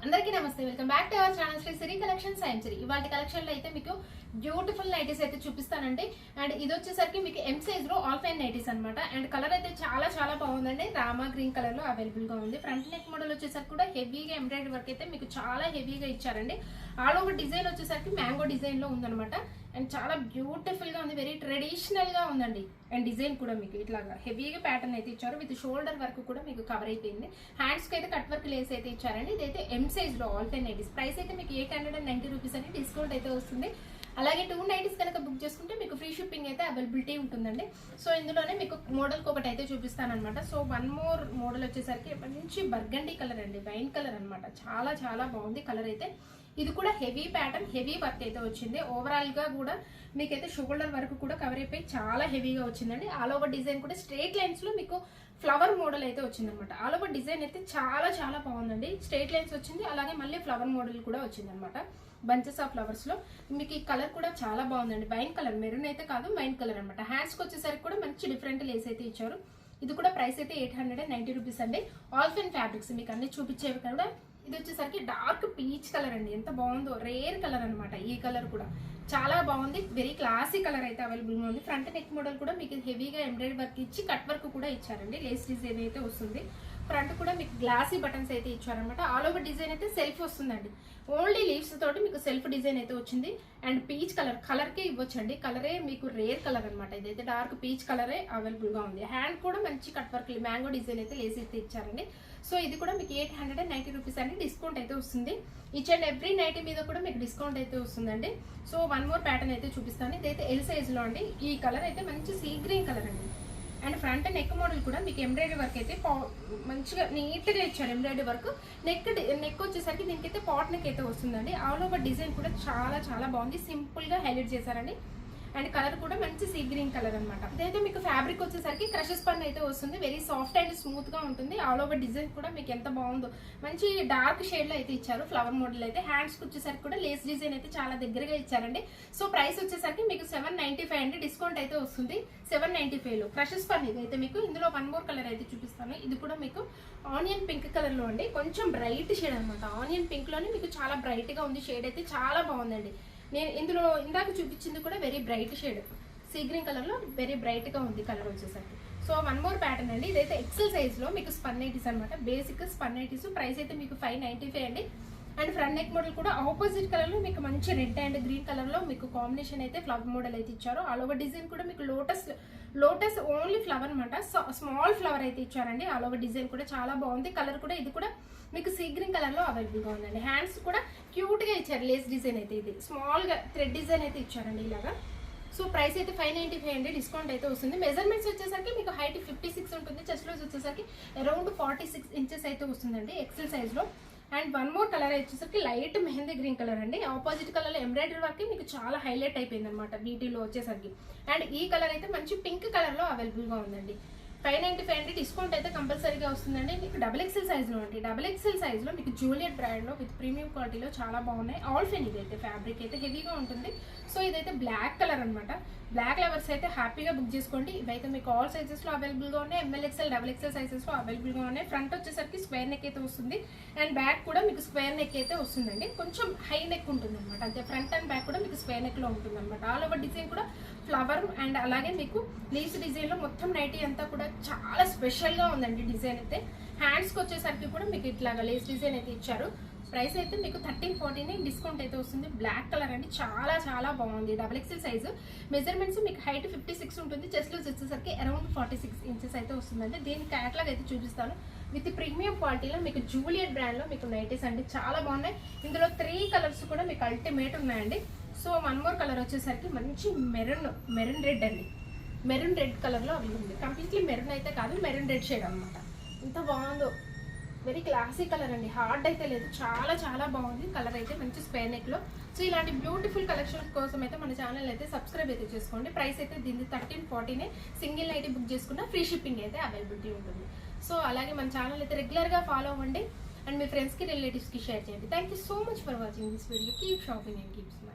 అందరికీ నమస్తే, welcome back to our channel Shri Siri collections. సాయంత్రి ఇవాళ కలెక్షన్ లో అయితే మీకు బ్యూటిఫుల్ నైటీస్ అయితే చూపిస్తానండి. అండ్ ఇది వచ్చేసరికి మీకు ఎం సైజ్ లో ఆల్ ఫైన్ నైటీస్ అనమాట. అండ్ కలర్ అయితే చాలా చాలా బాగుందండి. రామా గ్రీన్ కలర్ లో అవైలబుల్ గా ఉంది. ఫ్రంట్ నెక్ మోడల్ వచ్చేసరికి కూడా హెవీగా ఎంబ్రాయిడరీ వర్క్ అయితే మీకు చాలా హెవీగా ఇచ్చారండి. ఆల్ ఓవర్ డిజైన్ వచ్చేసరికి మ్యాంగో డిజైన్ లో ఉందన్నమాట. అండ్ చాలా బ్యూటిఫుల్ గా ఉంది, వెరీ ట్రెడిషనల్ గా ఉందండి. అండ్ డిజైన్ కూడా మీకు ఇట్లాగా హెవీగా ప్యాటర్న్ అయితే ఇచ్చారు. విత్ షోల్డర్ వర్క్ కూడా మీకు కవర్ అయిపోయింది. హ్యాండ్స్ కి అయితే కట్ వర్క్ లేస్ అయితే ఇచ్చారండి. ఇదైతే ఎం సైజ్ లో ఆల్ ఫైన్ నైటీస్. ప్రైస్ అయితే మీకు 890 రూపీస్ అని డిస్కౌంట్ అయితే వస్తుంది. అలాగే 2 నైటీస్ కనుక బుక్ చేసుకుంటే మీకు ఫ్రీ షిప్పింగ్ అయితే అవైలబిలిటీ ఉంటుందండి. సో ఇందులోనే మీకు మోడల్కి ఒకటి అయితే చూపిస్తాను అనమాట. సో వన్ మోర్ మోడల్ వచ్చేసరికి మంచి బర్గండీ కలర్ అండి, వైన్ కలర్ అనమాట. చాలా చాలా బాగుంది కలర్ అయితే. ఇది కూడా హెవీ ప్యాటర్న్, హెవీ వర్క్ అయితే వచ్చింది. ఓవరాల్ గా కూడా మీకైతే షోల్డర్ వర్క్ కూడా కవర్ అయిపోయి చాలా హెవీగా వచ్చిందండి. ఆల్ ఓవర్ డిజైన్ కూడా స్ట్రేట్ లైన్స్ లో మీకు ఫ్లవర్ మోడల్ అయితే వచ్చింది అనమాట. ఆల్ ఓవర్ డిజైన్ అయితే చాలా చాలా బాగుందండి. స్ట్రేట్ లైన్స్ వచ్చింది, అలాగే మళ్ళీ ఫ్లవర్ మోడల్ కూడా వచ్చింది అనమాట. బంచెస్ ఆఫ్ ఫ్లవర్స్ లో మీకు ఈ కలర్ కూడా చాలా బాగుందండి. వైన్ కలర్, మెరూన్ అయితే కాదు, వైన్ కలర్ అనమాట. హ్యాండ్స్ కి వచ్చేసరికి కూడా మంచి డిఫరెంట్ లేస్ అయితే ఇచ్చారు. ఇది కూడా ప్రైస్ అయితే 890 రూపీస్ అండి. ఆల్ ఫైన్ ఫ్యాబ్రిక్స్ మీకు అన్ని చూపించేవి కూడా. ఇది వచ్చేసరికి డార్క్ పీచ్ కలర్ అండి, ఎంత బాగుందో. రేర్ కలర్ అనమాట. ఈ కలర్ కూడా చాలా బాగుంది, వెరీ క్లాసీ కలర్ అయితే అవైలబుల్ గా ఉంది. ఫ్రంట్ నెక్ మోడల్ కూడా మీకు హెవీగా ఎంబ్రాయిడరీ వర్క్ ఇచ్చి కట్ వర్క్ కూడా ఇచ్చారండి. లేస్ డిజైన్ అయితే వస్తుంది. ఫ్రంట్ కూడా మీకు గ్లాసీ బటన్స్ అయితే ఇచ్చారనమాట. ఆల్ ఓవర్ డిజైన్ అయితే సెల్ఫ్ వస్తుందండి. ఓన్లీ లీవ్స్ తోటి మీకు సెల్ఫ్ డిజైన్ అయితే వచ్చింది. అండ్ పీచ్ కలర్ కే ఇవ్వచ్చండి. కలరే మీకు రేర్ కలర్ అనమాట. ఇదైతే డార్క్ పీచ్ కలరే అవైలబుల్ గా ఉంది. హ్యాండ్ కూడా మంచి కట్ వర్క్ మ్యాంగో డిజైన్ అయితే లేస్ అయితే ఇచ్చారండి. సో ఇది కూడా మీకు 890 రూపీస్ అండి డిస్కౌంట్ అయితే వస్తుంది. ఈచ్ అండ్ ఎవ్రీ నైటీ మీద కూడా మీకు డిస్కౌంట్ అయితే వస్తుందండి. సో వన్ మోర్ ప్యాటర్న్ అయితే చూపిస్తాను. ఇదైతే ఎల్ సైజ్ లో అండి. ఈ కలర్ అయితే మంచి సీ గ్రీన్ కలర్ అండి. అండ్ ఫ్రంట్ నెక్ మోడల్ కూడా మీకు ఎంబ్రాయిడరీ వర్క్ అయితే మంచిగా నీట్ గా ఇచ్చారు. ఎంబ్రాయిడరీ వర్క్ నెక్ వచ్చేసరికి దీనికైతే పాట్ నెక్ అయితే వస్తుందండి. ఆల్ ఓవర్ డిజైన్ కూడా చాలా చాలా బాగుంది. సింపుల్ గా హైలైట్ చేశారండి. అండ్ కలర్ కూడా మంచి సీ గ్రీన్ కలర్ అనమాట. ఇదైతే మీకు ఫ్యాబ్రిక్ వచ్చేసరికి క్రషెస్ పన్ను అయితే వస్తుంది. వెరీ సాఫ్ట్ అండ్ స్మూత్ గా ఉంటుంది. ఆల్ ఓవర్ డిజైన్ కూడా మీకు ఎంత బాగుందో, మంచి డార్క్ షేడ్ లో అయితే ఇచ్చారు. ఫ్లవర్ మోడల్ అయితే హ్యాండ్స్ కి వచ్చేసరికి కూడా లేస్ డిజైన్ అయితే చాలా దగ్గరగా ఇచ్చారండి. సో ప్రైస్ వచ్చేసరికి మీకు 795 అండి డిస్కౌంట్ అయితే వస్తుంది. 795 లో క్రషెస్ పన్ను ఇదైతే మీకు. ఇందులో వన్ మోర్ కలర్ అయితే చూపిస్తాను. ఇది కూడా మీకు ఆనియన్ పింక్ కలర్ లో అండి, కొంచెం బ్రైట్ షేడ్ అనమాట. ఆనియన్ పింక్ లోనే మీకు చాలా బ్రైట్ గా ఉంది. షేడ్ అయితే చాలా బాగుందండి. నేను ఇందులో ఇందాక చూపించింది కూడా very bright shade, sea green colour లో వెరీ బ్రైట్ గా ఉంది కలర్ వచ్చేసరికి. సో వన్ మోర్ ప్యాటర్న్ అండి. ఇదైతే ఎక్సెల్ సైజ్ లో మీకు స్పన్ నైటీస్ అనమాట. Basic spun nighties. ప్రైస్ అయితే మీకు 595 అండి. అండ్ ఫ్రంట్ నెక్ మోడల్ కూడా ఆపోజిట్ కలర్ లో మీకు మంచి రెడ్ అండ్ గ్రీన్ కలర్ లో మీకు కాంబినేషన్ అయితే ఫ్లవర్ మోడల్ అయితే ఇచ్చారు. ఆల్ ఓవర్ డిజైన్ కూడా మీకు లోటస్ ఓన్లీ ఫ్లవర్ అనమాట. స్మాల్ ఫ్లవర్ అయితే ఇచ్చారండి. ఆల్ ఓవర్ డిజైన్ కూడా చాలా బాగుంది. కలర్ కూడా ఇది కూడా మీకు సీ గ్రీన్ కలర్ లో అవైలబుల్ గా ఉందండి. హ్యాండ్స్ కూడా క్యూట్ గా ఇచ్చారు. లేస్ డిజైన్ అయితే ఇది స్మాల్ గా థ్రెడ్ డిజైన్ అయితే ఇచ్చారండి ఇలాగా. సో ప్రైస్ అయితే 595 అండి డిస్కౌంట్ అయితే వస్తుంది. మెజర్మెంట్స్ వచ్చేసరికి మీకు హైట్ 56 ఉంటుంది. చెస్ట్ లూజ్ వచ్చేసరికి అరౌండ్ 46 ఇంచెస్ అయితే వస్తుందండి ఎక్సెల్ సైజ్ లో. అండ్ వన్ మోర్ కలర్ వచ్చేసరికి లైట్ మెహందీ గ్రీన్ కలర్ అండి. ఆపోజిట్ కలర్ లో ఎంబ్రాయిడరీ వర్క్ మీకు చాలా హైలైట్ అయిపోయింది అనమాట వీటిలో వచ్చేసరికి. అండ్ ఈ కలర్ అయితే మంచి పింక్ కలర్ లో అవైలబుల్ గా ఉందండి. 595 అండి డిస్కౌంట్ అయితే కంపల్సరీగా వస్తుందండి. మీకు డబుల్ ఎక్సెల్ సైజ్ లో అండి. డబుల్ ఎక్సెల్ సైజ్ లో మీకు జూలియట్ బ్రాండ్ లో విత్ ప్రీమియం క్వాలిటీలో చాలా బాగున్నాయి. ఆల్ ఫైన్ ఇదైతే ఫ్యాబ్రిక్ అయితే హెవీగా ఉంటుంది. సో ఇదైతే బ్లాక్ కలర్ అనమాట. బ్లాక్ లవర్స్ అయితే హ్యాపీగా బుక్ చేసుకోండి. ఇవైతే మీకు ఆల్ సైజెస్ లో అవైలబుల్ గా ఉన్నాయి. M L XL, double XL sizes లో అవైలబుల్ గా ఉన్నాయి. ఫ్రంట్ వచ్చేసరికి స్క్వేర్ నెక్ అయితే వస్తుంది. అండ్ బ్యాక్ కూడా మీకు స్క్వేర్ నెక్ అయితే వస్తుందండి. కొంచెం హై నెక్ ఉంటుంది అనమాట. అంతే ఫ్రంట్ అండ్ బ్యాక్ కూడా మీకు స్క్వేర్ నెక్ లో ఉంటుంది అనమాట. ఆల్ ఓవర్ డిజైన్ కూడా ఫ్లవర్ అండ్ అలాగే మీకు లీవ్స్ డిజైన్ లో మొత్తం నైటీ అంతా కూడా చాలా స్పెషల్ గా ఉందండి డిజైన్ అయితే. హ్యాండ్స్ కి వచ్చేసరికి కూడా మీకు ఇట్లాగా లేస్ డిజైన్ అయితే ఇచ్చారు. ప్రైస్ అయితే మీకు 1340 డిస్కౌంట్ అయితే వస్తుంది. బ్లాక్ కలర్ అండి, చాలా చాలా బాగుంది. Double XL size. మెజర్మెంట్స్ మీకు హైట్ 56 ఉంటుంది. చెస్ట్ లూజ్ వచ్చేసరికి అరౌండ్ 46 ఇంచెస్ అయితే వస్తుందండి. దీని క్యాట్లాగ్ అయితే చూపిస్తాను. విత్ ప్రీమియం క్వాలిటీలో మీకు జూలియట్ బ్రాండ్ లో మీకు నైటీస్ అండి చాలా బాగున్నాయి. ఇందులో 3 కలర్స్ కూడా మీకు అల్టిమేట్ ఉన్నాయండి. సో వన్ మోర్ కలర్ వచ్చేసరికి మంచి మెరూన్ రెడ్ అండి. మెరూన్ రెడ్ కలర్ లో అవి ఉంది. కంప్లీట్లీ మెరూన్ అయితే కాదు, మెరూన్ రెడ్ షేడ్ అనమాట. ఎంత బాగుందో, వెరీ క్లాసీ కలర్ అండి. హార్డ్ అయితే లేదు, చాలా చాలా బాగుంది కలర్ అయితే. మంచి స్క్వేర్ నెక్ లో. సో ఇలాంటి బ్యూటిఫుల్ కలెక్షన్స్ కోసం అయితే మన ఛానల్ అయితే సబ్స్క్రైబ్ అయితే చేసుకోండి. ప్రైస్ అయితే దీన్ని 1340 సింగిల్ నైట్ బుక్ చేసుకున్న ఫ్రీ షిప్పింగ్ అయితే అవైలబిలిటీ ఉంటుంది. సో అలాగే మన ఛానల్ అయితే రెగ్యులర్ గా ఫాలో అవ్వండి. అండ్ మీ ఫ్రెండ్స్ కి రిలేటివ్స్ కి షేర్ చేయండి. Thank you so much for watching this video. Keep shopping and keep smiling.